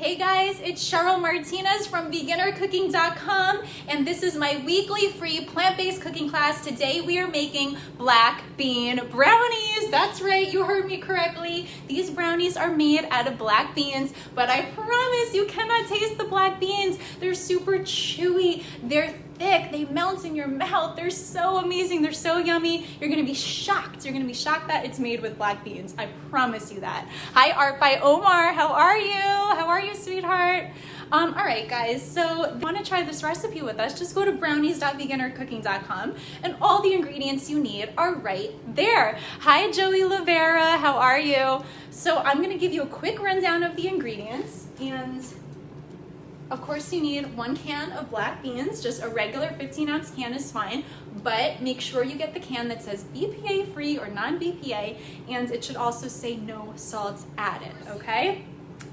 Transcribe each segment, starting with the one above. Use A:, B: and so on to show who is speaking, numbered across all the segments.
A: Hey guys, it's Cheryl Martinez from 𝑩𝒍�𝒄𝒌, and this is my weekly free plant-based cooking class. Today we are making black bean brownies. That's right, you heard me correctly. These brownies are made out of black beans, but I promise you cannot taste the black beans. They're super chewy, they're thick, they melt in your mouth. They're so amazing, they're so yummy. You're gonna be shocked. You're gonna be shocked that it's made with black beans. I promise you that. Hi, Art by Omar. How are you? How are you, sweetheart? All right, guys, so if you wanna try this recipe with us, just go to brownies.𝑣𝒍𝒂𝒄𝒌.com and all the ingredients you need are right there. Hi, Joey Lavera. How are you? So I'm gonna give you a quick rundown of the ingredients, and of course, you need 1 can of black beans. Just a regular 15-ounce can is fine, but make sure you get the can that says BPA free or non-BPA, and it should also say no salt added, okay?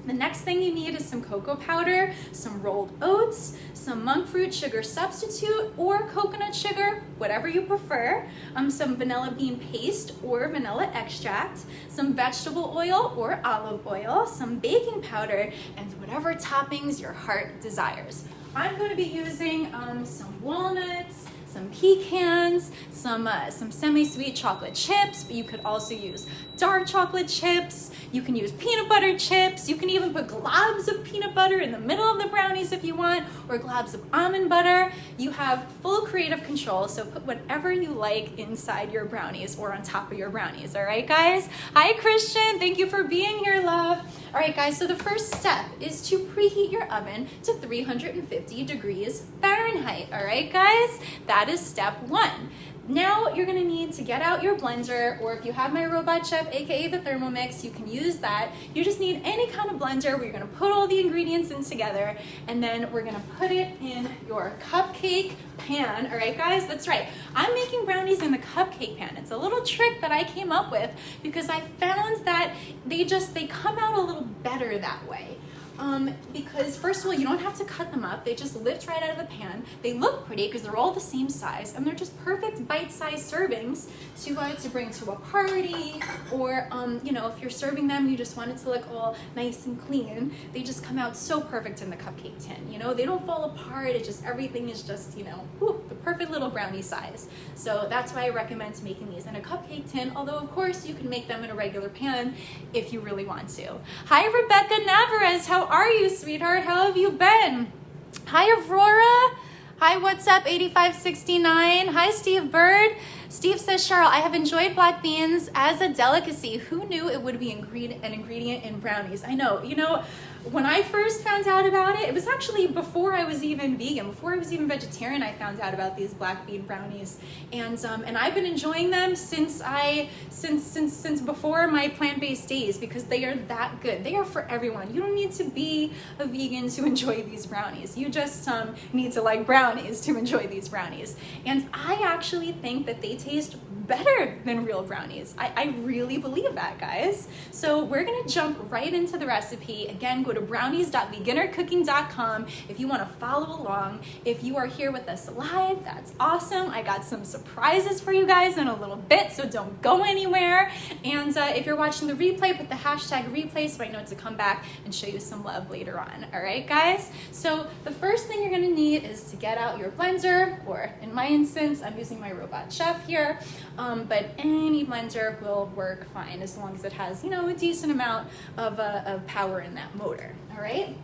A: The next thing you need is some cocoa powder, some rolled oats, some monk fruit sugar substitute or coconut sugar, whatever you prefer, some vanilla bean paste or vanilla extract, some vegetable oil or olive oil, some baking powder, and whatever toppings your heart desires. I'm going to be using some walnuts, some pecans, some semi-sweet chocolate chips, but you could also use dark chocolate chips. You can use peanut butter chips. You can even put globs of peanut butter in the middle of the brownies if you want, or globs of almond butter. You have full creative control, so put whatever you like inside your brownies or on top of your brownies, all right, guys? Hi, Christian. Thank you for being here, love. All right, guys, so the first step is to preheat your oven to 350 degrees Fahrenheit, all right, guys? That is step 1. Now you're gonna need to get out your blender, or if you have my robot chef, aka the Thermomix, you can use that. You just need any kind of blender where you're gonna put all the ingredients in together, and then we're gonna put it in your cupcake pan, all right, guys? That's right. I'm making brownies in the cupcake pan. It's a little trick that I came up with because I found that they come out a little better that way. Because first of all, you don't have to cut them up. They just lift right out of the pan. They look pretty because they're all the same size, and they're just perfect bite-sized servings to bring to a party, or you know, if you're serving them, you just want it to look all nice and clean. They just come out so perfect in the cupcake tin. You know, they don't fall apart. Everything is just, you know, the perfect little brownie size. So that's why I recommend making these in a cupcake tin. Although of course you can make them in a regular pan if you really want to. Hi, Rebecca Navarez. How are you, sweetheart? How have you been? Hi, Aurora. Hi, what's up, 8569. Hi, Steve Bird. Steve says, Cheryl, I have enjoyed black beans as a delicacy. Who knew it would be an ingredient in brownies? I know, you know, when I first found out about it, it was actually before I was even vegan, before I was even vegetarian, I found out about these black bean brownies. And I've been enjoying them since before my plant-based days, because they are that good. They are for everyone. You don't need to be a vegan to enjoy these brownies. You just need to like brownies to enjoy these brownies. And I actually think that they taste better than real brownies. I really believe that, guys. So we're gonna jump right into the recipe. Again, go to brownies.𝑣𝒍𝒂𝒄𝒌.com if you wanna follow along. If you are here with us live, that's awesome. I got some surprises for you guys in a little bit, so don't go anywhere. And if you're watching the replay, put the hashtag replay so I know to come back and show you some love later on. All right, guys? So the first thing you're gonna need is to get out your blender, or in my instance, I'm using my robot chef here. But any blender will work fine as long as it has, you know, a decent amount of power in that motor, all right?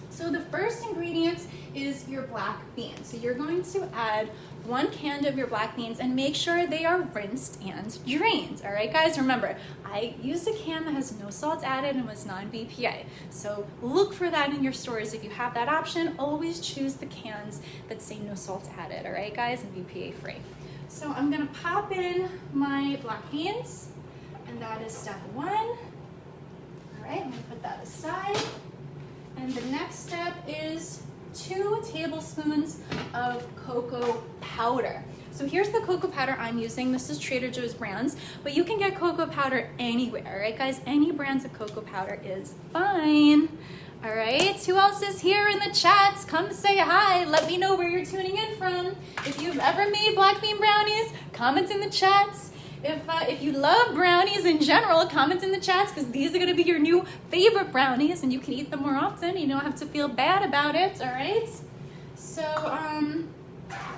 A: So the first ingredient is your black beans. So you're going to add 1 can of your black beans and make sure they are rinsed and drained, all right, guys? Remember, I used a can that has no salt added and was non-BPA. So look for that in your stores. If you have that option, always choose the cans that say no salt added, all right, guys, and BPA free. So I'm gonna pop in my black beans, and that is step 1. All right, I'm gonna put that aside. And the next step is 2 tablespoons of cocoa powder. So here's the cocoa powder I'm using. This is Trader Joe's brands, but you can get cocoa powder anywhere, all right, guys? Any brands of cocoa powder is fine. All right, who else is here in the chats? Come say hi. Let me know where you're tuning in from. If you've ever made black bean brownies, comment in the chats. If you love brownies in general, comment in the chats because these are going to be your new favorite brownies and you can eat them more often. You don't have to feel bad about it, all right? So,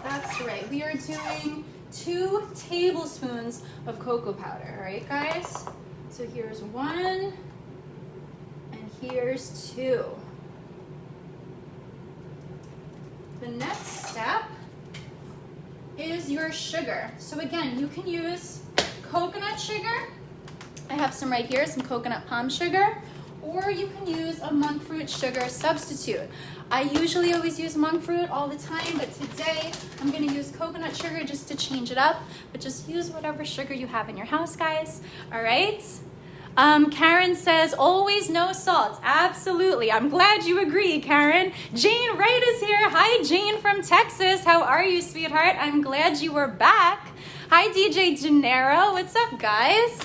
A: that's right. We are doing 2 tablespoons of cocoa powder, all right, guys? So here's 1 and here's 2. The next step is your sugar. So again, you can use coconut sugar. I have some right here, some coconut palm sugar, or you can use a monk fruit sugar substitute. I usually always use monk fruit all the time, but today I'm gonna use coconut sugar just to change it up, but just use whatever sugar you have in your house, guys, all right? Karen says, always no salt. Absolutely. I'm glad you agree, Karen. Jane Wright is here. Hi, Jane from Texas. How are you, sweetheart? I'm glad you were back. Hi, DJ Gennaro. What's up, guys?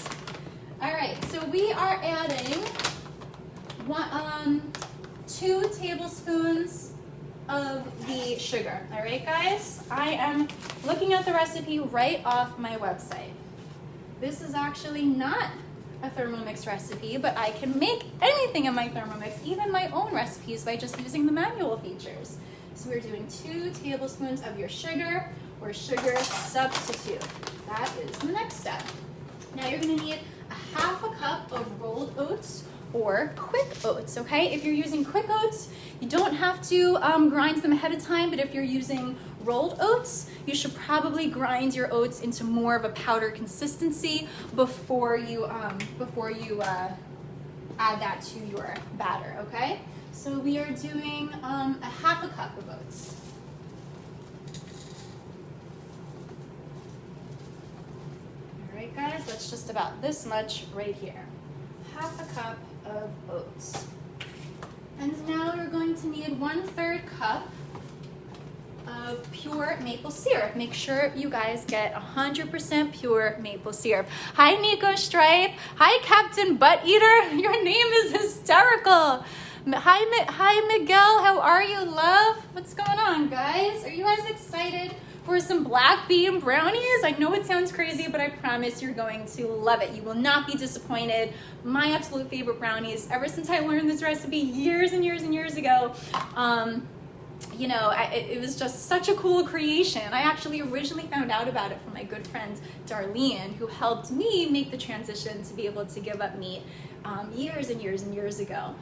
A: All right, so we are adding 2 tablespoons of the sugar. All right, guys? I am looking at the recipe right off my website. This is actually not a Thermomix recipe, but I can make anything in my Thermomix, even my own recipes, by just using the manual features. So we're doing 2 tablespoons of your sugar or sugar substitute. That is the next step. Now you're gonna need a half a cup of rolled oats or quick oats, okay? If you're using quick oats, you don't have to grind them ahead of time, but if you're using rolled oats, you should probably grind your oats into more of a powder consistency before you add that to your batter, okay? So we are doing a half a cup of oats. All right, guys, that's just about this much right here. Half a cup of oats. And now we're going to need 1/3 cup of pure maple syrup. Make sure you guys get 100% pure maple syrup. Hi, Nico Stripe. Hi, Captain Butt Eater. Your name is hysterical. Hi, Miguel. How are you, love? What's going on, guys? Are you guys excited for some black bean brownies? I know it sounds crazy, but I promise you're going to love it. You will not be disappointed. My absolute favorite brownies, ever since I learned this recipe years and years and years ago. You know, it was just such a cool creation. I actually originally found out about it from my good friend Darlene, who helped me make the transition to be able to give up meat years and years and years ago.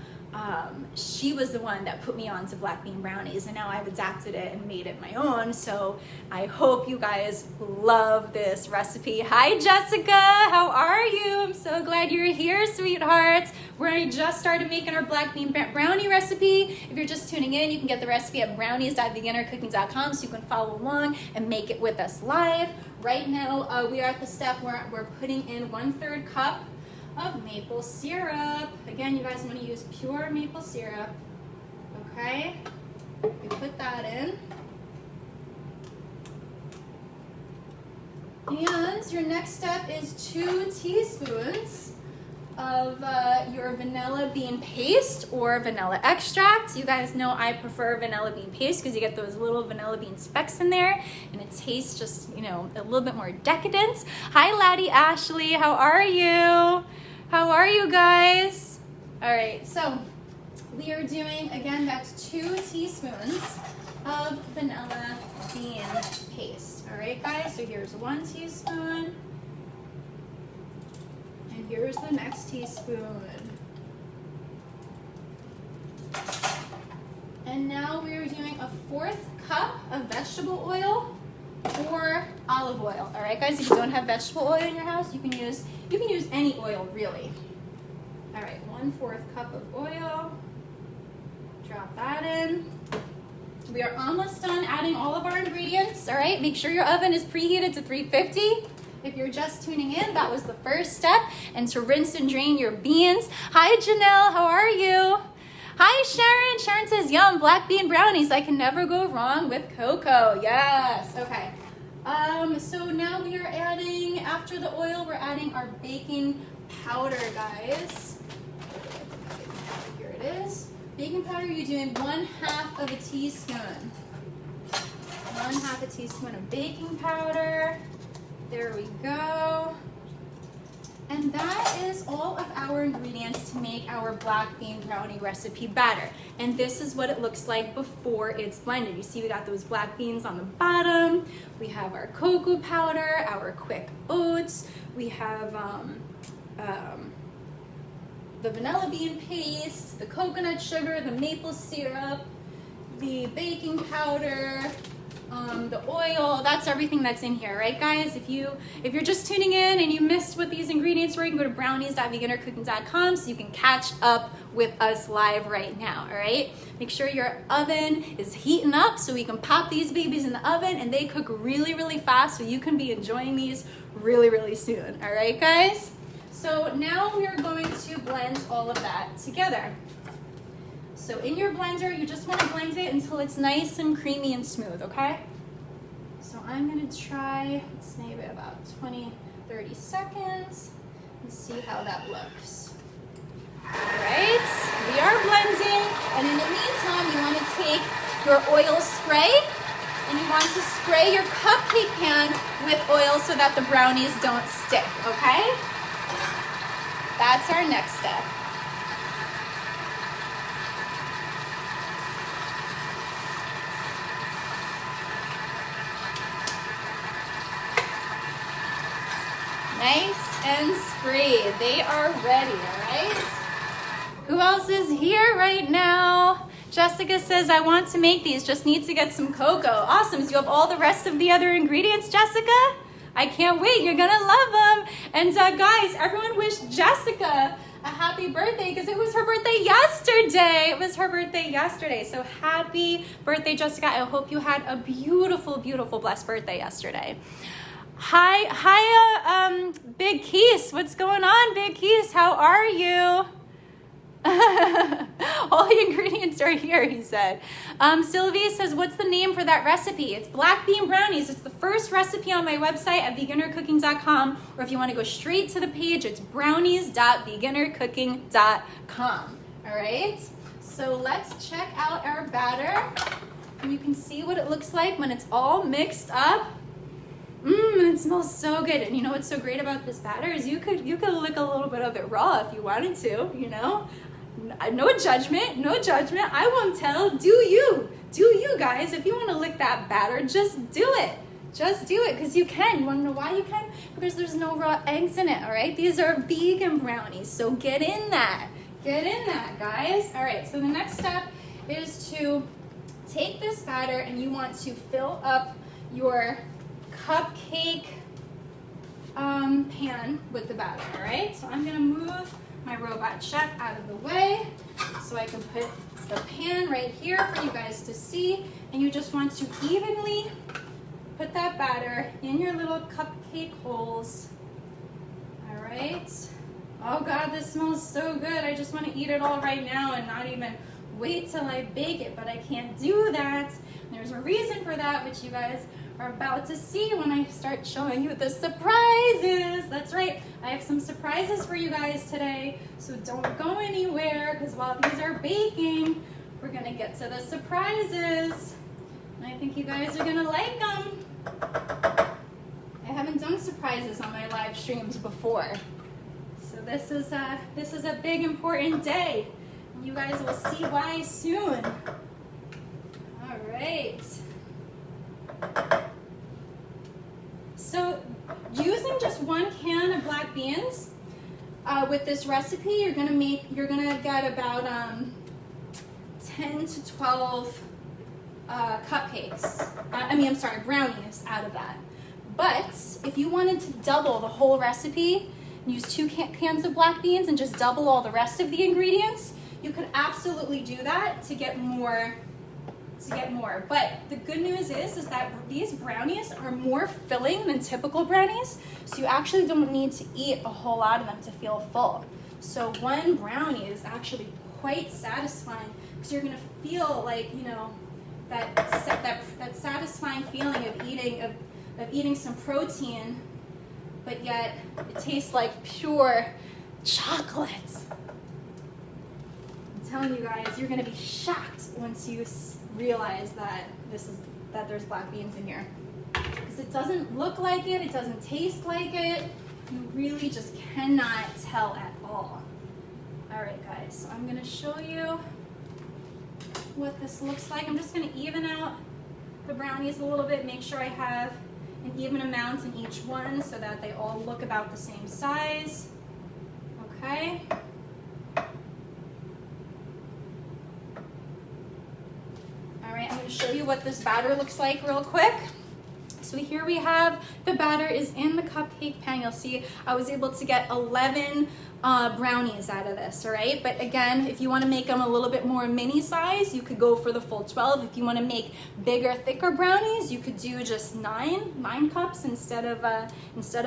A: She was the one that put me on to black bean brownies, and now I've adapted it and made it my own. So I hope you guys love this recipe. Hi, Jessica. How are you? I'm so glad you're here, sweethearts. We just started making our black bean brownie recipe. If you're just tuning in, you can get the recipe at brownies.beginnercooking.com so you can follow along and make it with us live. Right now, we are at the step where we're putting in 1/3 cup of maple syrup. Again, you guys want to use pure maple syrup, okay? We put that in. And your next step is 2 teaspoons of your vanilla bean paste or vanilla extract. You guys know I prefer vanilla bean paste because you get those little vanilla bean specks in there and it tastes just, you know, a little bit more decadent. Hi, Laddie Ashley. How are you? How are you guys? All right, so we are doing, again, that's 2 teaspoons of vanilla bean paste. All right, guys, so here's 1 teaspoon. And here's the next teaspoon. And now we are doing a 1/4 cup of vegetable oil or olive oil. All right, guys, if you don't have vegetable oil in your house, you can use any oil, really. All right, 1/4 cup of oil. Drop that in. We are almost done adding all of our ingredients. All right, make sure your oven is preheated to 350. If you're just tuning in, that was the first step. And to rinse and drain your beans. Hi, Janelle, how are you? Hi, Sharon. Sharon says, yum, black bean brownies. I can never go wrong with cocoa. Yes, okay. So now we are adding, after the oil, we're adding our baking powder, guys. Here it is. Baking powder, you're doing 1/2 teaspoon. 1/2 teaspoon of baking powder. There we go. And that is all of our ingredients to make our black bean brownie recipe batter. And this is what it looks like before it's blended. You see we got those black beans on the bottom. We have our cocoa powder, our quick oats. We have the vanilla bean paste, the coconut sugar, the maple syrup, the baking powder, the oil. That's everything that's in here, right guys? If you're just tuning in and you missed what these ingredients were, you can go to brownies.𝑣𝒍𝒂𝒄𝒌.com so you can catch up with us live right now, all right? Make sure your oven is heating up so we can pop these babies in the oven and they cook really, really fast so you can be enjoying these really, really soon, all right guys? So now we're going to blend all of that together. So in your blender, you just want to blend it until it's nice and creamy and smooth, okay? So I'm going to try, it's maybe about 20, 30 seconds and see how that looks. All right, we are blending. And in the meantime, you want to take your oil spray and you want to spray your cupcake pan with oil so that the brownies don't stick, okay? That's our next step. Nice and sprayed. They are ready, all right? Who else is here right now? Jessica says, I want to make these, just need to get some cocoa. Awesome, so you have all the rest of the other ingredients, Jessica? I can't wait, you're gonna love them. And guys, everyone wish Jessica a happy birthday because it was her birthday yesterday. It was her birthday yesterday. So happy birthday, Jessica. I hope you had a beautiful, beautiful, blessed birthday yesterday. Hi, Big Keese. What's going on, Big Keese? How are you? All the ingredients are here, he said. Sylvie says, what's the name for that recipe? It's black bean brownies. It's the first recipe on my website at 𝑣𝒍𝒂𝒄𝒌.com, or if you want to go straight to the page, it's brownies.𝑣𝒍𝒂𝒄𝒌.com. All right, so let's check out our batter. And you can see what it looks like when it's all mixed up. It smells so good. And you know what's so great about this batter is you could lick a little bit of it raw if you wanted to, you know. No judgment, no judgment. I won't tell. Do you guys. If you want to lick that batter, just do it. Just do it because you can. You want to know why you can? Because there's no raw eggs in it, all right? These are vegan brownies, so get in that. Get in that, guys. All right, so the next step is to take this batter and you want to fill up your cupcake pan with the batter, all right? So I'm gonna move my robot chef out of the way so I can put the pan right here for you guys to see, and you just want to evenly put that batter in your little cupcake holes, all right? Oh God, this smells so good. I just want to eat it all right now and not even wait till I bake it, but I can't do that. There's a reason for that, which you guys are about to see when I start showing you the surprises. That's right, I have some surprises for you guys today, so don't go anywhere, because while these are baking, we're gonna get to the surprises. And I think you guys are gonna like them. I haven't done surprises on my live streams before, so this is a big important day. You guys will see why soon. All right. So using just one can of black beans with this recipe, you're gonna get about 10 to 12 brownies out of that. But if you wanted to double the whole recipe, use 2 cans of black beans and just double all the rest of the ingredients, you could absolutely do that to get more. But the good news is that these brownies are more filling than typical brownies, so you actually don't need to eat a whole lot of them to feel full. So one brownie is actually quite satisfying because you're gonna feel like, you know, that satisfying feeling of eating some protein, but yet it tastes like pure chocolate. I'm telling you guys, you're gonna be shocked once you realize that there's black beans in here, because it doesn't look like it, it doesn't taste like it, You really just cannot tell at all. All right, guys, so I'm gonna show you what this looks like. I'm just gonna even out the brownies a little bit, make sure I have an even amount in each one so that they all look about the same size. Okay. All right, I'm going to show you what this batter looks like real quick. So here we have the batter is in the cupcake pan. You'll see I was able to get 11 brownies out of this, all right? But again, if you want to make them a little bit more mini size, you could go for the full 12. If you want to make bigger, thicker brownies, you could do just nine cups instead of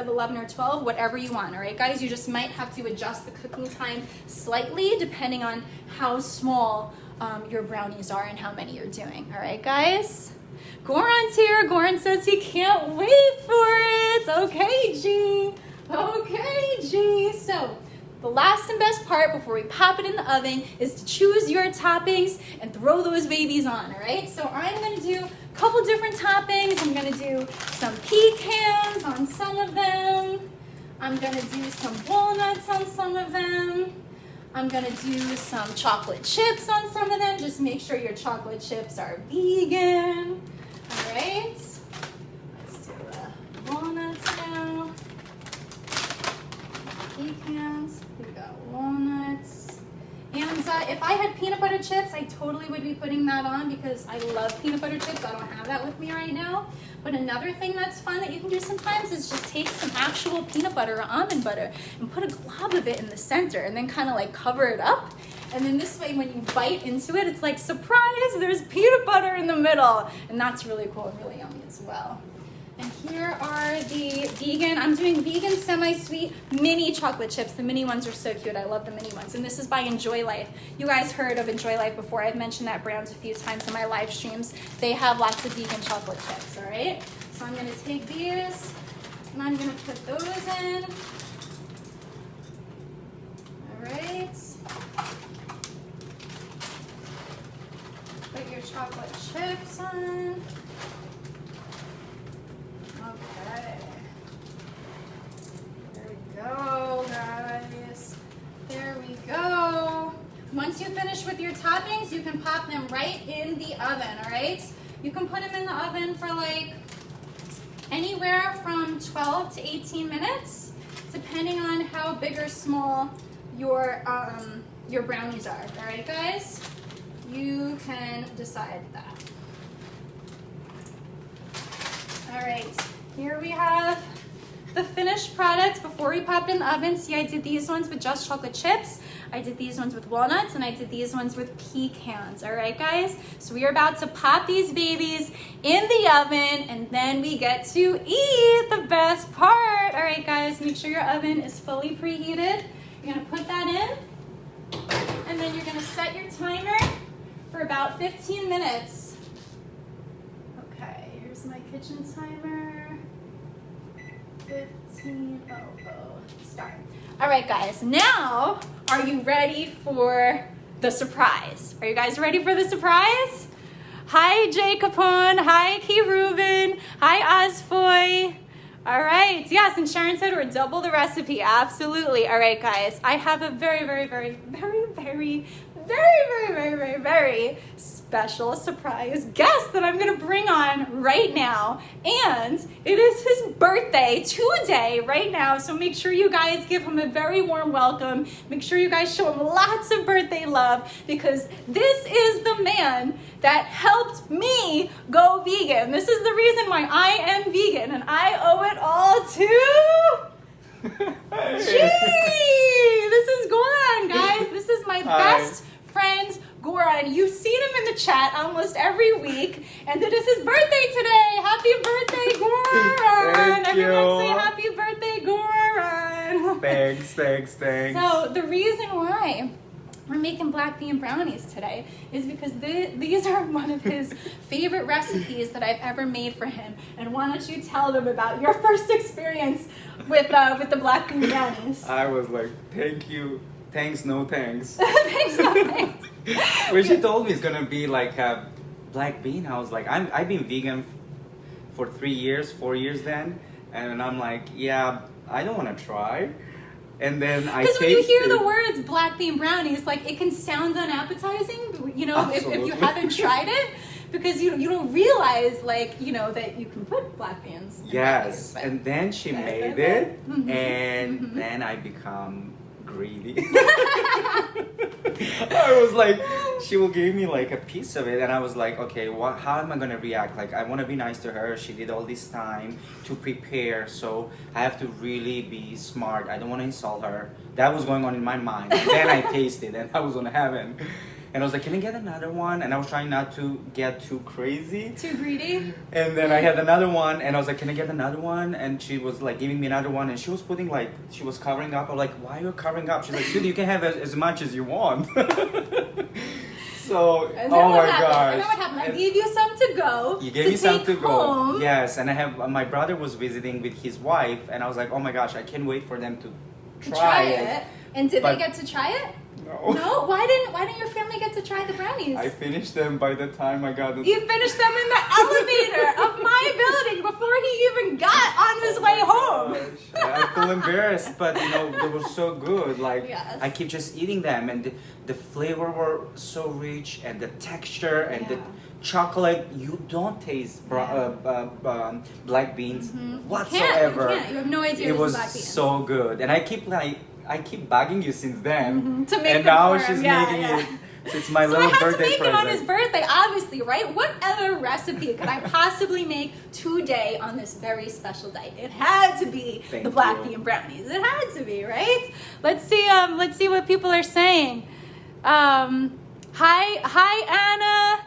A: 11 or 12, whatever you want, all right, guys? You just might have to adjust the cooking time slightly depending on how small your brownies are and how many you're doing, all right, guys? Goran's here. Goran says he can't wait for it. Okay, G. Okay, G. So the last and best part before we pop it in the oven is to choose your toppings and throw those babies on, all right? So I'm going to do a couple different toppings. I'm going to do some pecans on some of them. I'm going to do some walnuts on some of them. I'm going to do some chocolate chips on some of them. Just make sure your chocolate chips are vegan. All right, let's do walnuts now. Pecans, we got walnuts. And if I had peanut butter chips, I totally would be putting that on because I love peanut butter chips. I don't have that with me right now. But another thing that's fun that you can do sometimes is just take some actual peanut butter or almond butter and put a glob of it in the center and then kind of like cover it up. And then this way, when you bite into it, it's like, surprise, there's peanut butter in the middle. And that's really cool and really yummy as well. And here are the vegan, I'm doing vegan semi-sweet mini chocolate chips. The mini ones are so cute. I love the mini ones. And this is by Enjoy Life. You guys heard of Enjoy Life before. I've mentioned that brand a few times in my live streams. They have lots of vegan chocolate chips, all right? So I'm gonna take these and I'm gonna put those in. All right. Put your chocolate chips on. Okay. There we go, guys. There we go. Once you finish with your toppings, you can pop them right in the oven, all right? You can put them in the oven for like anywhere from 12 to 18 minutes, depending on how big or small your brownies are, all right, guys? You can decide that. All right, here we have the finished product before we popped in the oven. See, I did these ones with just chocolate chips. I did these ones with walnuts, and I did these ones with pecans. All right, guys? So we are about to pop these babies in the oven, and then we get to eat the best part. All right, guys, make sure your oven is fully preheated. You're gonna put that in, and then you're gonna set your timer for about 15 minutes. Okay, here's my kitchen timer. 15, start. All right, guys, now, are you ready for the surprise? Are you guys ready for the surprise? Hi, Jay Capone. Hi, Key Rubin. Hi, Osfoy. All right, yes, and Sharon said we're double the recipe. Absolutely. All right, guys, I have a very special surprise guest that I'm gonna bring on right now, and it is his birthday today, right now, so make sure you guys give him a very warm welcome. Make sure you guys show him lots of birthday love, because this is the man that helped me go vegan. This is the reason why I am vegan, and I owe it all to Gee! This is Goran, guys. This is my best friend, Goran. You've seen him in the chat almost every week, and it is his birthday today. Happy birthday, Goran! Everyone say happy birthday, Goran!
B: Thanks.
A: So the reason why we're making black bean brownies today is because these are one of his favorite recipes that I've ever made for him. And why don't you tell them about your first experience with the black bean brownies?
B: I was like, thank you. Thanks, no thanks.
A: Thanks, no thanks.
B: When she told me it's gonna be like a black bean, I was like, I've been vegan for 4 years then, and I'm like, yeah, I don't want to try. And then I
A: Because when you hear
B: tasted-
A: the words black bean brownies, like it can sound unappetizing, you know, if you
B: Absolutely.
A: haven't tried it, because you don't realize, like, you know, that you can put black beans in
B: Yes,
A: brownies, but-
B: and then she
A: Right,
B: made
A: right,
B: it,
A: right. Mhm,
B: and
A: mhm.
B: then I become greedy. I was like, she will give me like a piece of it, and I was like, okay, what? How am I gonna react? Like, I want to be nice to her. She did all this time to prepare, so I have to really be smart. I don't want to insult her. That was going on in my mind. And then I tasted, and I was on heaven. And I was like, can I get another one? And I was trying not to get too crazy.
A: Too greedy?
B: And then I had another one, and I was like, can I get another one? And she was like giving me another one, and she was putting like, she was covering up. I'm like, why are you covering up? She's like, dude, you can have as much as you want. So,
A: And then
B: oh
A: what
B: my
A: happened?
B: gosh.
A: And then what happened? I
B: And
A: gave you some to go.
B: you gave me some
A: take
B: to go.
A: home.
B: Yes, and I have, my brother was visiting with his wife, and I was like, oh my gosh, I can't wait for them to
A: To
B: try it.
A: And did
B: But-
A: they get to try it?
B: No.
A: No? Why didn't your family get to try the brownies?
B: I finished them by the time I got the...
A: You finished them in the elevator of my building before he even got on his way home.
B: I feel embarrassed, but you know, they were so good. Like,
A: Yes.
B: I keep just eating them, and the flavor were so rich, and the texture, and the
A: Yeah.
B: chocolate. You don't taste black beans whatsoever.
A: You can't. You have no idea
B: It
A: this
B: was
A: is black beans.
B: so good, and I keep bugging you since then,
A: To make
B: and
A: them
B: now
A: for
B: she's
A: him. Yeah,
B: making
A: yeah.
B: it. So it's my
A: So I
B: little
A: had to
B: birthday
A: make
B: present.
A: it on his birthday, obviously, right? What other recipe could I possibly make today on this very special day? It had to be
B: Thank
A: the black
B: you.
A: bean brownies. It had to be, right? Let's see what people are saying. Hi Anna.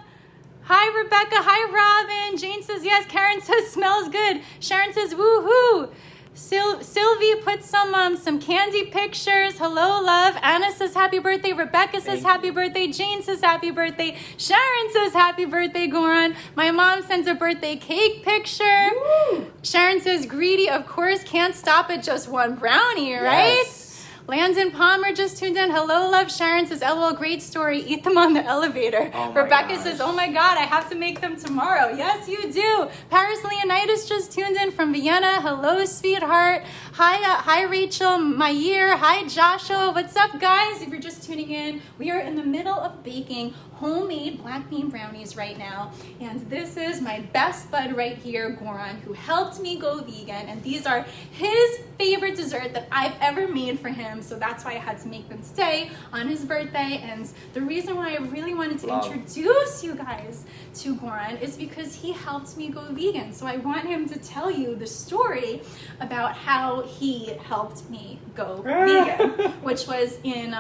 A: Hi Rebecca. Hi Robin. Jane says yes. Karen says smells good. Sharon says woohoo. Sylvie put some candy pictures. Hello, love. Anna says happy birthday. Rebecca says
B: Thank
A: happy birthday. Jane says happy birthday. Sharon says happy birthday, Goran. My mom sends a birthday cake picture.
B: Woo!
A: Sharon says greedy, of course, can't stop at just one brownie, right?
B: Yes.
A: Landon Palmer just tuned in. Hello, love. Sharon says, LOL, great story. Eat them on the elevator.
B: Oh my
A: Rebecca
B: gosh.
A: says, oh my God, I have to make them tomorrow. Yes, you do. Paris Leonidas just tuned in from Vienna. Hello, sweetheart. Hi, Rachel Mayer. Hi, Joshua. What's up, guys? If you're just tuning in, we are in the middle of baking homemade black bean brownies right now. And this is my best bud right here, Goran, who helped me go vegan. And these are his favorite dessert that I've ever made for him. So that's why I had to make them today on his birthday. And the reason why I really wanted to
B: Wow.
A: introduce you guys to Goran is because he helped me go vegan. So I want him to tell you the story about how he helped me go vegan, which was in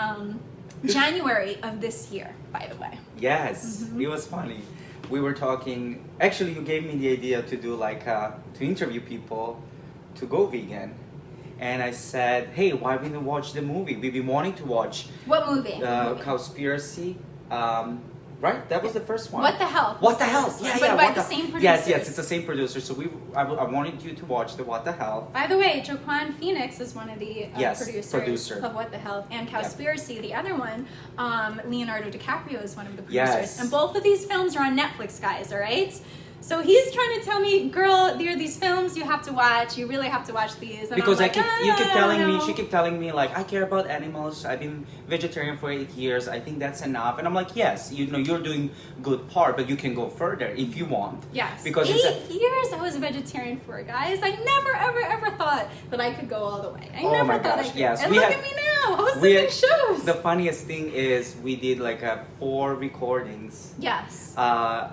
A: January of this year, by the way.
B: Yes, it was funny. We were talking. Actually, you gave me the idea to do like to interview people to go vegan, and I said, "Hey, why we didn't watch the movie? We've been wanting to watch
A: What movie?
B: Cowspiracy." Right, that was the first one.
A: What the hell?
B: What the hell?
A: But
B: Yeah.
A: by
B: what
A: the same
B: Yes,
A: producers.
B: it's the same producer. So I wanted you to watch the What the Hell.
A: By the way, Joaquin Phoenix is one of the
B: Yes,
A: producers
B: producer.
A: of What the Hell, and Cowspiracy, the other one, Leonardo DiCaprio is one of the
B: Yes.
A: producers. And both of these films are on Netflix, guys, all right? So he's trying to tell me, girl, there are these films you have to watch. You really have to watch these. And
B: Because
A: I'm like,
B: you keep telling me,
A: no.
B: she kept telling me like, I care about animals. I've been vegetarian for 8 years. I think that's enough. And I'm like, yes, you know, you're doing good part, but you can go further if you want.
A: Yes.
B: Because
A: 8 years I was a vegetarian for, guys. I never, ever thought that I could go all the way. I
B: Oh
A: never
B: my
A: thought I
B: gosh,
A: could.
B: yes.
A: And
B: We
A: look
B: had-
A: at me now, hosting these shows.
B: The funniest thing is we did like 4 recordings.
A: Yes.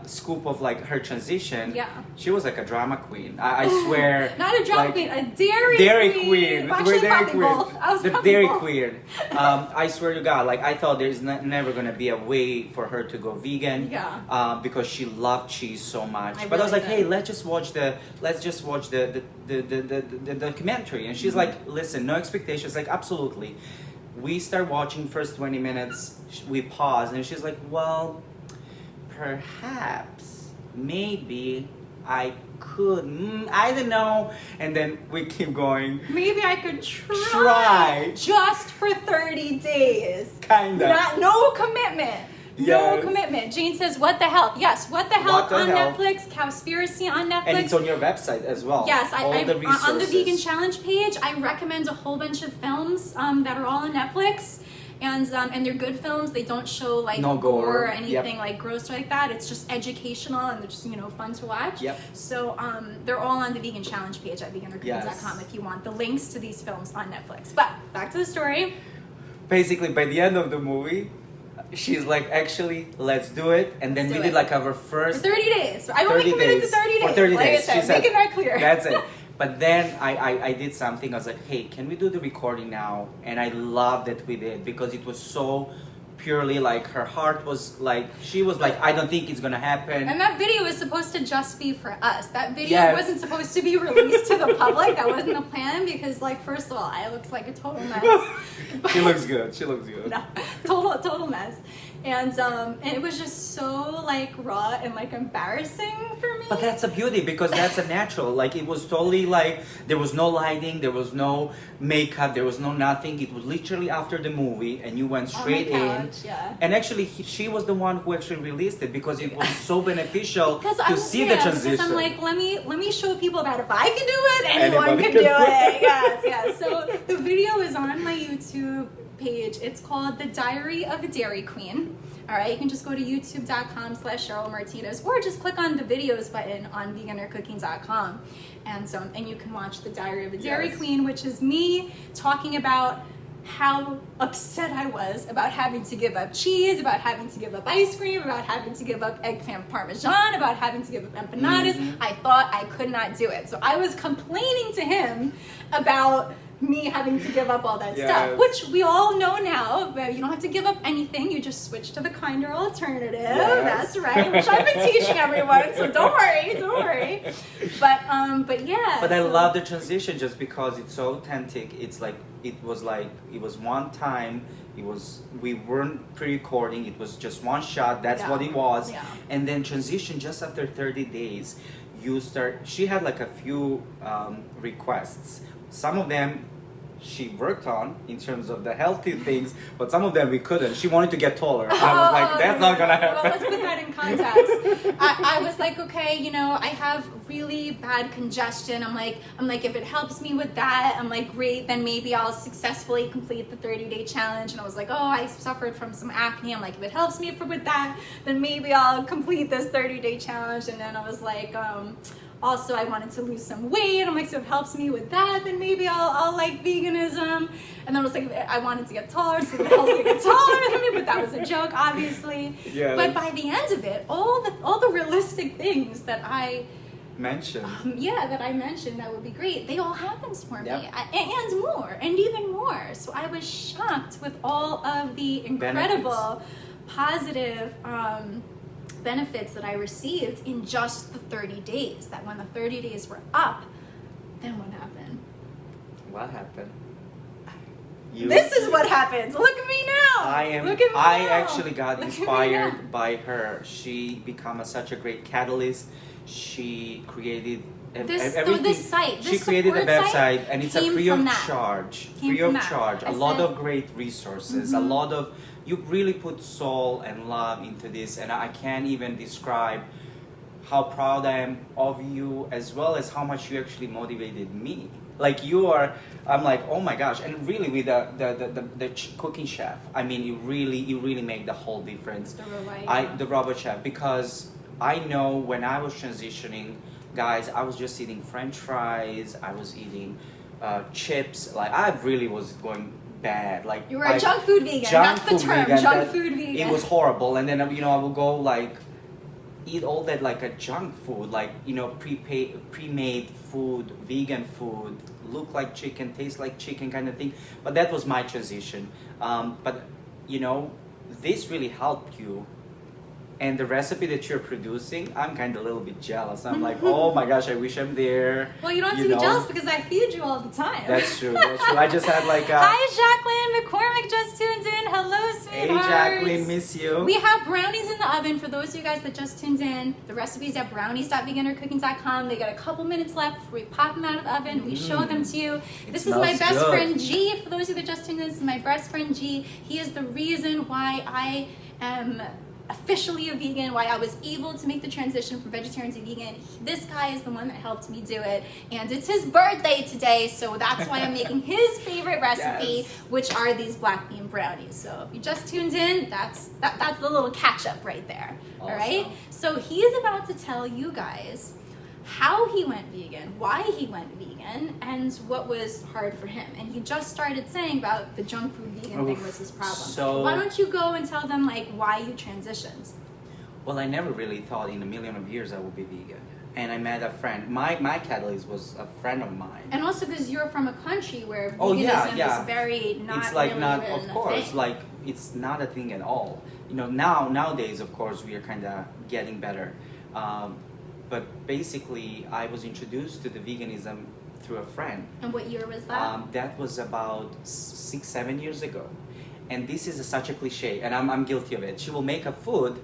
B: Scoop of like her transition.
A: Yeah.
B: She was like a drama queen. I swear.
A: Not a drama
B: like,
A: queen, a dairy
B: Queen.
A: Well, actually,
B: Dairy
A: probably
B: Queen.
A: both. I was
B: The
A: probably
B: Dairy
A: both.
B: Queen. I swear to God, like I thought there's never gonna be a way for her to go vegan.
A: Yeah.
B: Because she loved cheese so much.
A: I
B: But I was
A: really
B: like,
A: did.
B: hey, let's just watch the documentary. And she's
A: Mm-hmm.
B: like, listen, no expectations. Like absolutely. We start watching first 20 minutes. We pause, and she's like, well, perhaps, maybe. I could, I don't know. And then we keep going.
A: Maybe I could
B: Try.
A: just for 30 days.
B: Kinda.
A: No commitment. No
B: Yes.
A: commitment. Jane says, what the hell? Yes, what the hell
B: What the
A: on
B: hell?
A: Netflix, Cowspiracy on Netflix.
B: And it's on your website as well.
A: Yes,
B: all the resources.
A: on the Vegan Challenge page, I recommend a whole bunch of films that are all on Netflix. And they're good films. They don't show like
B: No gore.
A: or anything like gross or like that. It's just educational and they're just fun to watch.
B: Yep.
A: So they're all on the Vegan Challenge page at 𝑣eganercooking.com if you want the links to these films on Netflix. But back to the story.
B: Basically, by the end of the movie, she's like, actually, let's do it. And then
A: Let's
B: we
A: do
B: did
A: it.
B: like our first
A: 30 days. I only
B: 30
A: committed
B: days.
A: to 30 days.
B: For 30
A: like
B: days.
A: I said,
B: She said,
A: making that clear.
B: That's it. But then I did something. I was like, hey, can we do the recording now? And I love that we did because it was so purely like her heart was like, she was like, I don't think it's gonna happen.
A: And that video was supposed to just be for us. That video
B: Yes.
A: wasn't supposed to be released to the public. That wasn't the plan because, like, first of all, I looked like a total mess.
B: She looks good. She looks good.
A: No, total mess. And it was just so like raw and like embarrassing for me.
B: But that's a beauty because that's a natural. Like it was totally like there was no lighting, there was no makeup, there was no nothing. It was literally after the movie, and you went straight
A: on my
B: in.
A: couch, yeah.
B: And actually, she was the one who actually released it because it was so beneficial to see the transition.
A: Because I'm like, let me show people that if I can do it, anyone
B: Anybody
A: can
B: can
A: do
B: do
A: it. Yes. So the video is on my YouTube page. It's called The Diary of a Dairy Queen. All right, you can just go to youtube.com/Cheryl Martinez or just click on the videos button on 𝑣eganercooking.com and you can watch The Diary of a Dairy
B: Yes.
A: Queen, which is me talking about how upset I was about having to give up cheese, about having to give up ice cream, about having to give up eggplant parmesan, about having to give up empanadas. I thought I could not do it. So I was complaining to him about me having to give up all that stuff, which we all know now. But you don't have to give up anything. You just switch to the kinder alternative. That's right, which I've been teaching everyone. So don't worry. But yeah.
B: But I love the transition just because it's so authentic. It's like it was one time. We weren't pre-recording. It was just one shot. That's what it was.
A: Yeah.
B: And then transition just after 30 days. She had like a few requests. Some of them she worked on in terms of the healthy things, but some of them we couldn't. She wanted to get taller. And I was like, that's not gonna happen.
A: Well, let's put that in context. I was like, okay, I have really bad congestion. I'm like, if it helps me with that, I'm like, great, then maybe I'll successfully complete the 30-day challenge. And I was like, oh, I suffered from some acne. I'm like, if it helps me with that, then maybe I'll complete this 30-day challenge. And then I was like, also, I wanted to lose some weight. I'm like, so if it helps me with that, then maybe I'll like veganism. And then I was like, I wanted to get taller, so if it helps me get taller. But that was a joke, obviously.
B: Yeah.
A: But by the end of it, all the realistic things that I
B: mentioned.
A: that I mentioned that would be great, they all happened for me.
B: Yep.
A: And more, and even more. So I was shocked with all of the incredible, positive benefits that I received in just the 30 days. That when the 30 days were up, then what happened?
B: What happened?
A: This is what happens. Look at me now. Look at me
B: I
A: now.
B: actually got
A: Look at me
B: inspired
A: now.
B: by her. She became such a great catalyst. She created everything.
A: This site.
B: She
A: This
B: created a
A: support
B: website,
A: site
B: and it's a
A: came
B: free
A: from
B: of
A: that.
B: charge.
A: Came
B: Free
A: from
B: of
A: that.
B: charge.
A: I
B: A lot
A: said-
B: of great resources. A lot of you really put soul and love into this, and I can't even describe how proud I am of you, as well as how much you actually motivated me. Like I'm like, oh my gosh. And really with the cooking chef, I mean, you really make the whole difference. The robot chef, because I know when I was transitioning, guys, I was just eating French fries, I was eating chips, like I really was going bad. Like
A: You were a junk food vegan. That's the term, junk food vegan.
B: It was horrible. And then I would go like eat all that like a junk food, like pre-made food, vegan food, look like chicken, taste like chicken kind of thing. But that was my transition. But this really helped you. And the recipe that you're producing, I'm kind of a little bit jealous. I'm like, oh my gosh, I wish I'm there.
A: Well, you don't have to be jealous because I feed you all the time.
B: That's true. I just had like a...
A: Hi, Jacqueline McCormick just tuned in. Hello,
B: Hey,
A: sweethearts.
B: Jacqueline, miss you.
A: We have brownies in the oven. For those of you guys that just tuned in, the recipe's at brownies.𝑣eganercooking.com. They got a couple minutes left before we pop them out of the oven. We show them to you. This is my best friend, G. For those of you that just tuned in, this is my best friend, G. He is the reason why I am officially a vegan, why I was able to make the transition from vegetarian to vegan. This guy is the one that helped me do it, and it's his birthday today, so that's why I'm making his favorite recipe, which are these black bean brownies. So if you just tuned in, that's the little catch up right there. Awesome. All right, so he's about to tell you guys how he went vegan, why he went vegan, and what was hard for him. And he just started saying about the junk food vegan thing was his problem. So why don't you go and tell them like why you transitioned?
B: Well, I never really thought in a million of years I would be vegan. And I met a friend. My catalyst was a friend of mine.
A: And also because you're from a country where veganism is very not
B: it's like
A: really
B: not,
A: even
B: of course, like it's not a thing at all. You know, nowadays, of course, we are kind of getting better. But basically, I was introduced to the veganism through a friend.
A: And what year was that?
B: That was about 6-7 years ago. And this is such a cliche, and I'm guilty of it. She will make a food,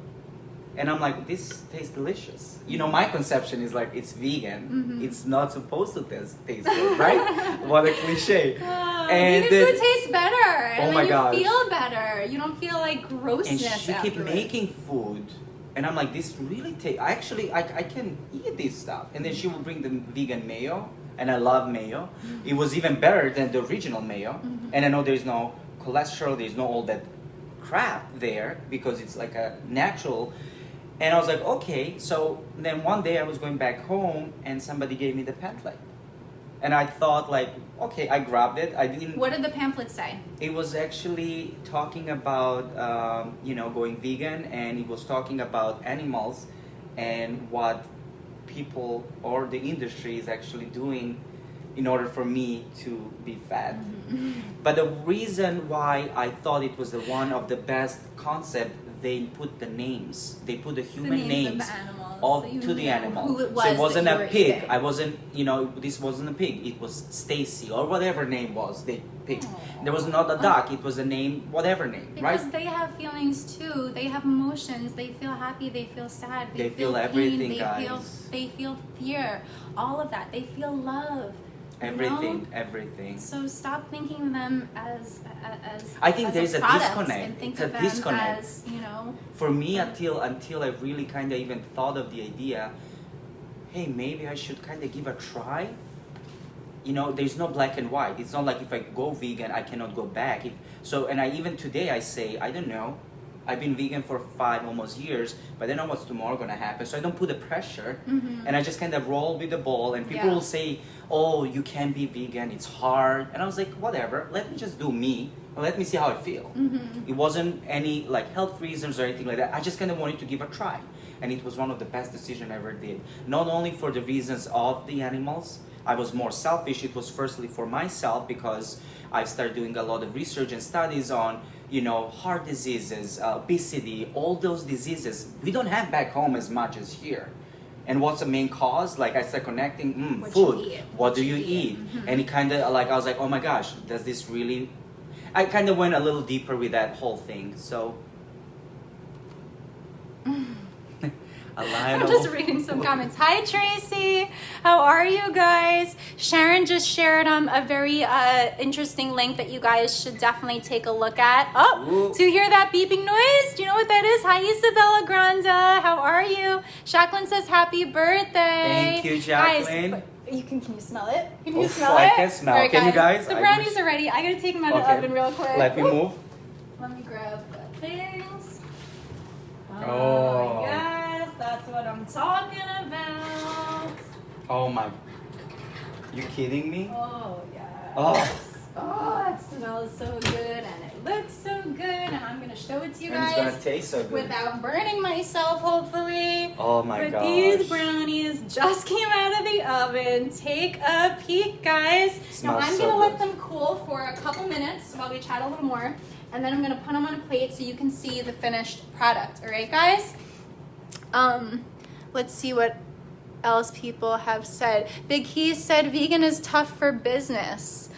B: and I'm like, this tastes delicious. You know, my conception is like, it's vegan. It's not supposed to taste good, right? What a cliche.
A: And vegan food tastes better. And
B: my gosh.
A: You feel better. You don't feel like grossness
B: And she kept
A: afterwards.
B: making food. And I'm like, this really tastes, I can eat this stuff. And then she will bring the vegan mayo, and I love mayo. It was even better than the original mayo. And I know there's no cholesterol, there's no all that crap there, because it's like a natural. And I was like, okay. So then one day I was going back home, and somebody gave me the pamphlet. And I thought like, okay, I grabbed it. I didn't.
A: What did the pamphlet say?
B: It was actually talking about, you know, going vegan, and it was talking about animals and what people or the industry is actually doing in order for me to be fat. But the reason why I thought it was the one of the best concept, they put the names. They put the human names to the animal. So it wasn't a pig. Eating. I wasn't, you know, this wasn't a pig. It was Stacy or whatever name was they picked. There was not a duck. It was a name, whatever name,
A: because
B: right?
A: They have feelings too. They have emotions. They feel happy. They feel sad.
B: They feel everything,
A: pain,
B: guys.
A: They feel fear. All of that. They feel love.
B: Everything,
A: you know?
B: everything.
A: So stop thinking of them as
B: I think there's a disconnect.
A: And think of them as, you know.
B: For me, until I really kind of even thought of the idea, hey, maybe I should kind of give a try. You know, there's no black and white. It's not like if I go vegan, I cannot go back. And even today I say, I don't know. I've been vegan for 5 almost years, but I don't know what's tomorrow gonna happen. So I don't put the pressure, and I just kind of roll with the ball. And people will say, "Oh, you can't be vegan. It's hard." And I was like, "Whatever. Let me just do me. And let me see how I feel." It wasn't any like health reasons or anything like that. I just kind of wanted to give a try, and it was one of the best decisions I ever did. Not only for the reasons of the animals. I was more selfish. It was firstly for myself, because I started doing a lot of research and studies on, you know, heart diseases, obesity, all those diseases we don't have back home as much as here. And what's the main cause? Like I started connecting, food. What do you eat? And it kind of like, I was like, oh my gosh, does this really? I kind of went a little deeper with that whole thing. So.
A: I'm just reading some comments. Hi Tracy, how are you guys? Sharon just shared a very interesting link that you guys should definitely take a look at. Oh, do you hear that beeping noise? Do you know what that is? Hi Isabella Granda, how are you? Jacqueline says happy birthday.
B: Thank you, Jacqueline.
A: Guys, can you smell it? Can you smell it?
B: I can smell.
A: Right,
B: can you guys?
A: The brownies are ready. I gotta take them out of the oven real quick.
B: Let me move.
A: Let me grab the things.
B: Oh.
A: Yes, that's what I'm talking about.
B: Oh my. You kidding me?
A: Oh, yeah.
B: Oh.
A: Oh, it smells so good and it looks so good, and I'm gonna show it to you guys.
B: And it's gonna taste so good.
A: Without burning myself, hopefully.
B: Oh my gosh.
A: But these brownies just came out of the oven. Take a peek, guys. Now I'm gonna let them cool for a couple minutes while we chat a little more, and then I'm gonna put them on a plate so you can see the finished product. All right, guys? Let's see what else people have said. Big Key said vegan is tough for business.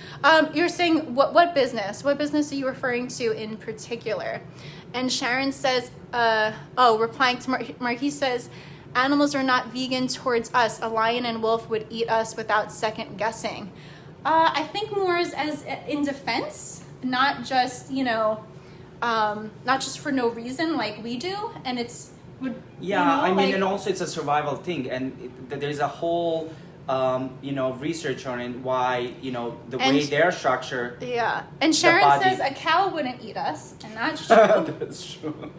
A: You're saying what business? What business are you referring to in particular? And Sharon says, replying to Marquis says, animals are not vegan towards us. A lion and wolf would eat us without second guessing. I think more as in defense, not just, you know, not just for no reason like we do, and it's
B: yeah, I mean,
A: like,
B: and also it's a survival thing, and there's a whole research on it, why the way they're structured.
A: Yeah, and Sharon says a cow wouldn't eat us, and that's true.
B: That's true.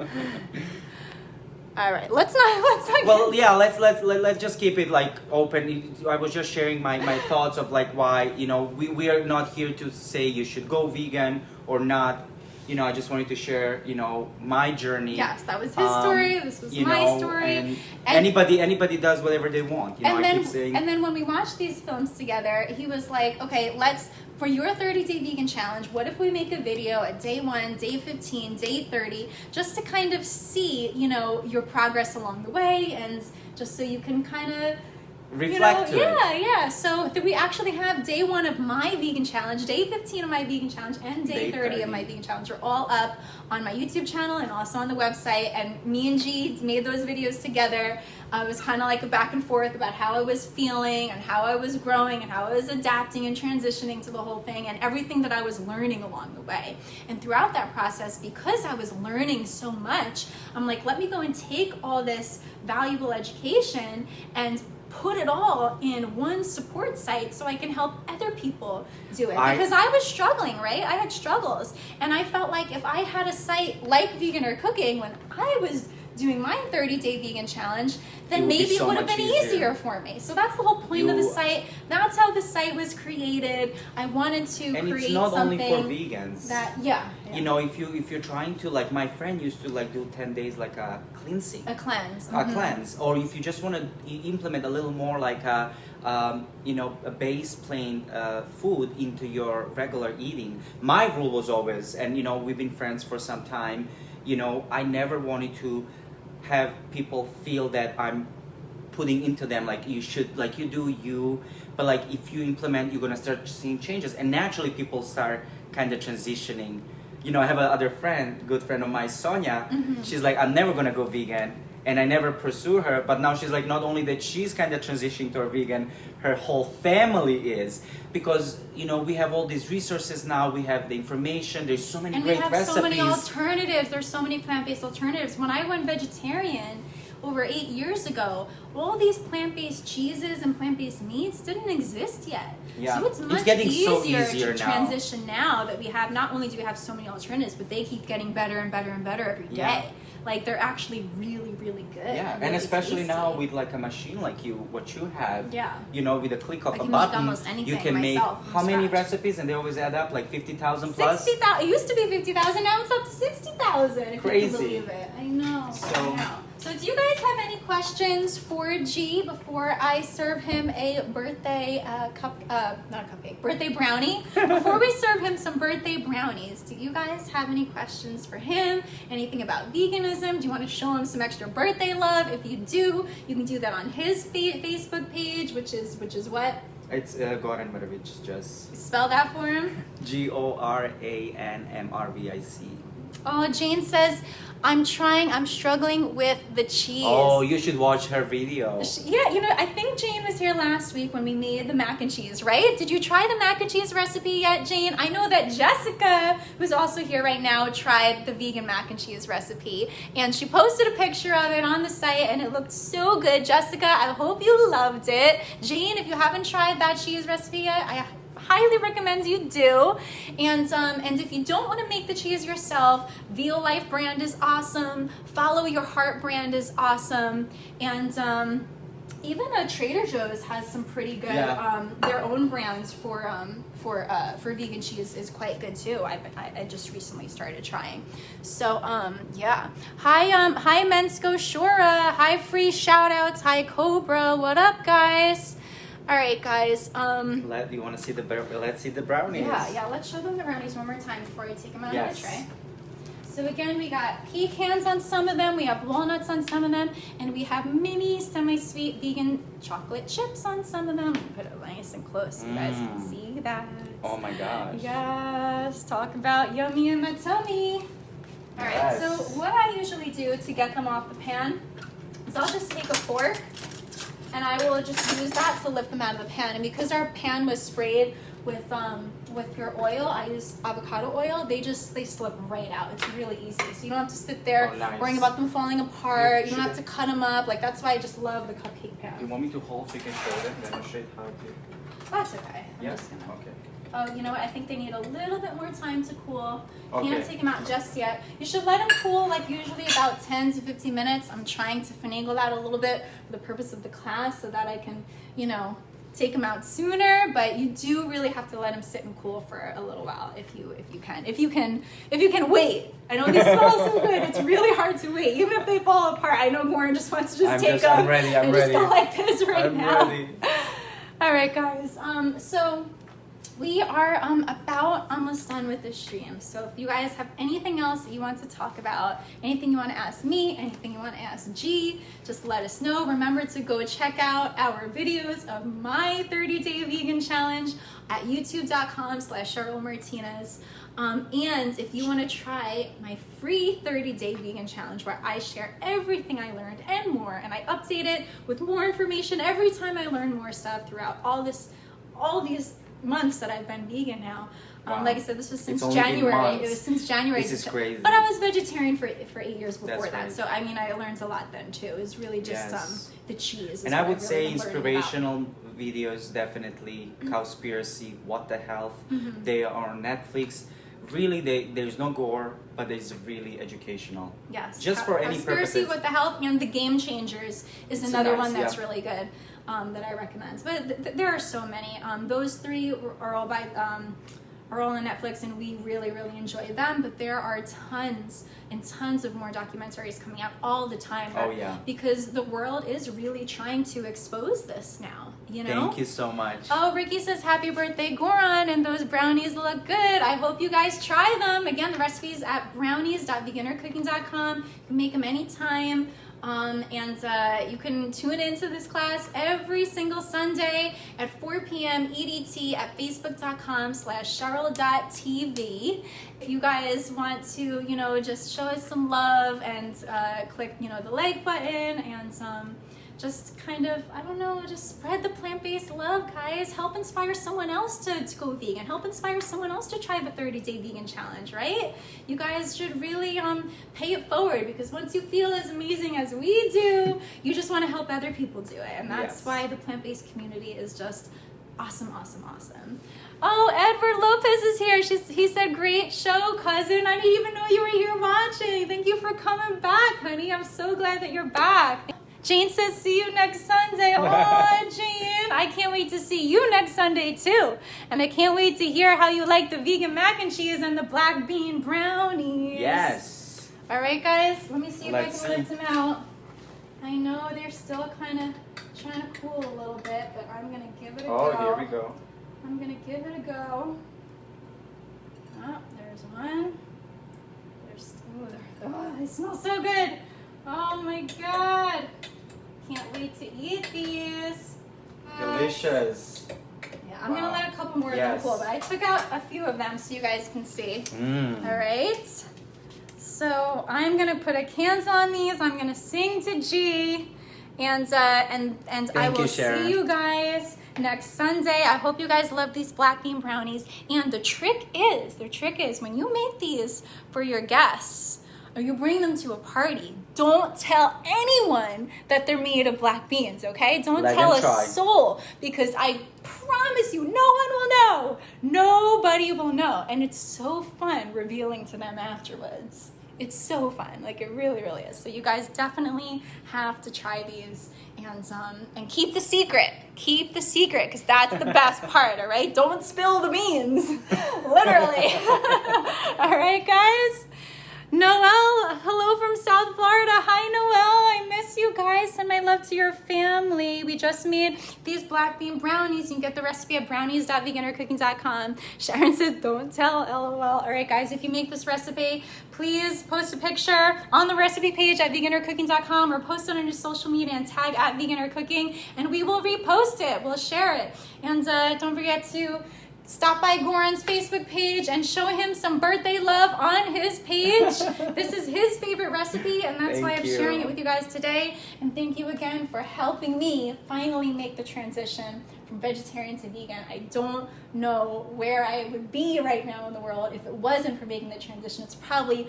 A: All right, let's not.
B: Well, yeah, let's just keep it like open. I was just sharing my thoughts of like why we are not here to say you should go vegan or not. I just wanted to share my journey.
A: Yes, that was his story. This was my story.
B: And anybody does whatever they want.
A: And
B: I keep saying.
A: And then when we watched these films together, he was like, okay, for your 30-day vegan challenge, what if we make a video at day 1, day 15, day 30, just to kind of see, your progress along the way, and just so you can kind of
B: reflect to it.
A: Yeah. So we actually have day 1 of my vegan challenge, day 15 of my vegan challenge, and day 30 of my vegan challenge are all up on my YouTube channel and also on the website. And me and G made those videos together. It was kind of like a back and forth about how I was feeling and how I was growing and how I was adapting and transitioning to the whole thing and everything that I was learning along the way. And throughout that process, because I was learning so much, I'm like, let me go and take all this valuable education and put it all in one support site so I can help other people do it. Because I was struggling, right? I had struggles. And I felt like if I had a site like Vegan or Cooking when I was doing my 30-day vegan challenge, then maybe it would have been easier for me. So that's the whole point of the site. That's how the site was created. I wanted to create something.
B: And it's not only for vegans.
A: If
B: you're trying to, like my friend used to like do 10 days like a cleansing.
A: A cleanse.
B: A cleanse. Or if you just want to implement a little more like a base plain food into your regular eating. My rule was always, and we've been friends for some time, I never wanted to have people feel that I'm putting into them like you should, like you do you, but like if you implement, you're gonna start seeing changes, and naturally people start kind of transitioning. I have another good friend of mine, Sonia. She's like, I'm never gonna go vegan, and I never pursue her, but now she's like, not only that she's kind of transitioning to a vegan, her whole family is, because we have all these resources now, we have the information, there's so many great recipes.
A: And we have so many alternatives, there's so many plant-based alternatives. When I went vegetarian over 8 years ago, all these plant-based cheeses and plant-based meats didn't exist yet.
B: Yeah.
A: So it's much easier to transition now that we have, not only do we have so many alternatives, but they keep getting better and better and better every day. Like they're actually really, really good.
B: Yeah, and especially now with like a machine like what you have.
A: Yeah.
B: With a click of a button, you can make how many recipes, and they always add up like 50,000 plus.
A: 60,000. It used to be 50,000. Now it's up to 60,000.
B: Crazy.
A: If you can believe it. I know. So do you guys have any questions for G before I serve him a birthday birthday brownie? Before we serve him some birthday brownies, do you guys have any questions for him? Anything about veganism? Do you want to show him some extra birthday love? If you do, you can do that on his Facebook page, which is what?
B: It's Goranmrvic, just
A: spell that for him.
B: Goranmrvic.
A: Oh, Jane says, I'm struggling with the cheese.
B: Oh, you should watch her video.
A: Yeah, I think Jane was here last week when we made the mac and cheese, right? Did you try the mac and cheese recipe yet, Jane? I know that Jessica, who's also here right now, tried the vegan mac and cheese recipe, and she posted a picture of it on the site, and it looked so good. Jessica, I hope you loved it. Jane, if you haven't tried that cheese recipe yet, I highly recommend you do. And if you don't want to make the cheese yourself, Veal Life brand is awesome. Follow Your Heart brand is awesome. And even Trader Joe's has some pretty good their own brands for vegan cheese is quite good too. I just recently started trying. So yeah. Hi 𝑩𝒍�𝒄𝒌. Hi Free Shoutouts. Hi Cobra. What up, guys? All right, guys.
B: You want to see let's see the brownies.
A: Yeah. Let's show them the brownies one more time before I take them out of the tray. So again, we got pecans on some of them, we have walnuts on some of them, and we have mini semi-sweet vegan chocolate chips on some of them. Put it nice and close so you guys can see that.
B: Oh my gosh.
A: Yes. Talk about yummy in my tummy. All right. So what I usually do to get them off the pan is I'll just take a fork, and I will just use that to lift them out of the pan. And because our pan was sprayed with your oil, I use avocado oil. They slip right out. It's really easy. So you don't have to sit there worrying about them falling apart. You don't have to cut them up. Like, that's why I just love the Cupcake Pan.
B: You want me to hold so you can show them? Then I'll show you how to.
A: That's okay. I'm
B: Yeah.
A: just gonna.
B: Okay.
A: Oh, you know what? I think they need a little bit more time to cool.
B: Okay.
A: Can't take them out just yet. You should let them cool like usually about 10 to 15 minutes. I'm trying to finagle that a little bit for the purpose of the class so that I can, you know, take them out sooner. But you do really have to let them sit and cool for a little while if you can wait. I know they smell so good. It's really hard to wait, even if they fall apart. I know Goran just wants to take them.
B: I'm ready. I'm
A: and
B: ready.
A: just go like this right now.
B: I'm ready.
A: All right, guys. So we are about almost done with the stream. So if you guys have anything else that you want to talk about, anything you want to ask me, anything you want to ask G, just let us know. Remember to go check out our videos of my 30-day vegan challenge at youtube.com/CherylMartinez. And if you want to try my free 30-day vegan challenge where I share everything I learned and more, and I update it with more information every time I learn more stuff throughout all these months that I've been vegan now.
B: Wow.
A: Like I said, this was since
B: It's only been
A: January.
B: months.
A: It was since January.
B: This is crazy.
A: But I was vegetarian for 8 years before
B: That's
A: that.
B: right.
A: So I mean, I learned a lot then too. It was really just
B: Yes.
A: the cheese.
B: And I would say inspirational videos, definitely Cowspiracy, What the Health.
A: Mm-hmm.
B: They are on Netflix. Really, there's no gore, but it's really educational.
A: Yes.
B: Just for any
A: Conspiracy
B: purposes.
A: with the Health and the Game Changers is
B: It's
A: another
B: nice,
A: one that's
B: yeah.
A: really good that I recommend. But there are so many. Those three are all on Netflix, and we really enjoy them. But there are tons and tons of more documentaries coming out all the time.
B: Oh, yeah.
A: Because the world is really trying to expose this now. You know.
B: Thank you so much.
A: Oh, Ricky says, happy birthday, Goran, and those brownies look good. I hope you guys try them. Again, the recipe's at brownies.beginnercooking.com. You can make them anytime. And you can tune into this class every single Sunday at 4 p.m. EDT at facebook.com/Cheryl.tv. If you guys want to, you know, just show us some love and click, you know, the like button and just kind of, I don't know, just spread the plant-based love, guys. Help inspire someone else to go vegan. Help inspire someone else to try the 30-day vegan challenge, right? You guys should really pay it forward, because once you feel as amazing as we do, you just want to help other people do it. And that's
B: Yes.
A: why the plant-based community is just awesome. Oh, Edward Lopez is here. He said, great show, cousin. I didn't even know you were here watching. Thank you for coming back, honey. I'm so glad that you're back. Jane says, see you next Sunday. Oh, Jane, I can't wait to see you next Sunday too. And I can't wait to hear how you like the vegan mac and cheese and the black bean brownies.
B: Yes.
A: All right, guys, let me see if
B: Let's
A: I can lift them out. I know they're still kind of trying to cool a little bit, but I'm going to give it a go.
B: Oh, here we go.
A: I'm going to give it a go. Oh, there's one. Oh, they smell so good. Oh my God. Can't wait to eat these.
B: Delicious.
A: Yeah, I'm going to let a couple more of them cool, but I took out a few of them so you guys can see. All right. So I'm going to put a cans on these. I'm going to sing to G. And I will see you guys next Sunday. I hope you guys love these black bean brownies. And the trick is when you make these for your guests, or you bring them to a party, don't tell anyone that they're made of black beans, okay? Don't tell a soul, because I promise you, no one will know. Nobody will know. And it's so fun revealing to them afterwards. It's so fun. Like, it really is. So you guys definitely have to try these and keep the secret. Keep the secret, because that's the best part, all right? Don't spill the beans, literally. All right, guys? Noelle, hello from South Florida. Hi, Noelle. I miss you guys. Send my love to your family. We just made these black bean brownies. You can get the recipe at brownies.beginnercooking.com. Sharon says, don't tell, LOL. All right, guys, if you make this recipe, please post a picture on the recipe page at beginnercooking.com or post it on your social media and tag at beginnercooking, and we will repost it. We'll share it. And don't forget to stop by Goran's Facebook page and show him some birthday love on his page. This is his favorite recipe, and that's why I'm sharing it with you guys today. And thank you again for helping me finally make the transition from vegetarian to vegan. I don't know where I would be right now in the world if it wasn't for making the transition. It's probably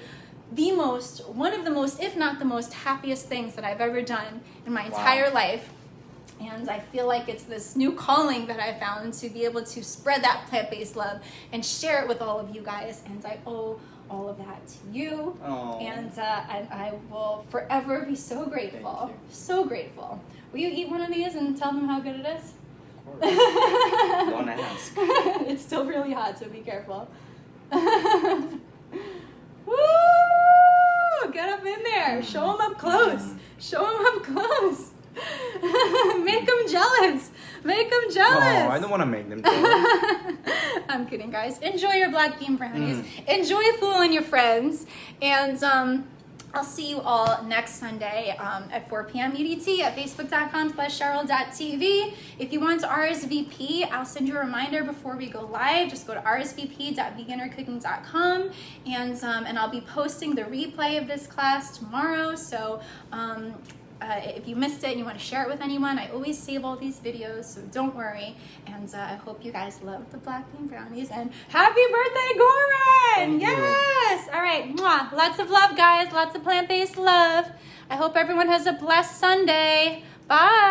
A: one of the most, if not the most happiest things that I've ever done in my entire life. And I feel like it's this new calling that I found to be able to spread that plant-based love and share it with all of you guys. And I owe all of that to you.
B: Aww.
A: And I will forever be so grateful. So grateful. Will you eat one of these and tell them how good it is?
B: Of course. Don't ask.
A: It's still really hot, so be careful. Woo! Get up in there. Show them up close. Show them up close. Make them jealous. Make them jealous.
B: Oh, I don't want to make them jealous.
A: I'm kidding, guys. Enjoy your black bean brownies. Enjoy fooling your friends. And I'll see you all next Sunday at 4 p.m. EDT at facebook.com/cheryl.tv. If you want to RSVP, I'll send you a reminder before we go live. Just go to rsvp.beginnercooking.com, and I'll be posting the replay of this class tomorrow. So if you missed it and you want to share it with anyone, I always save all these videos, so don't worry. And I hope you guys love the black bean brownies, and happy birthday, Goran! Yes! All right, mwah. Lots of love, guys. Lots of plant-based love. I hope everyone has a blessed Sunday. Bye!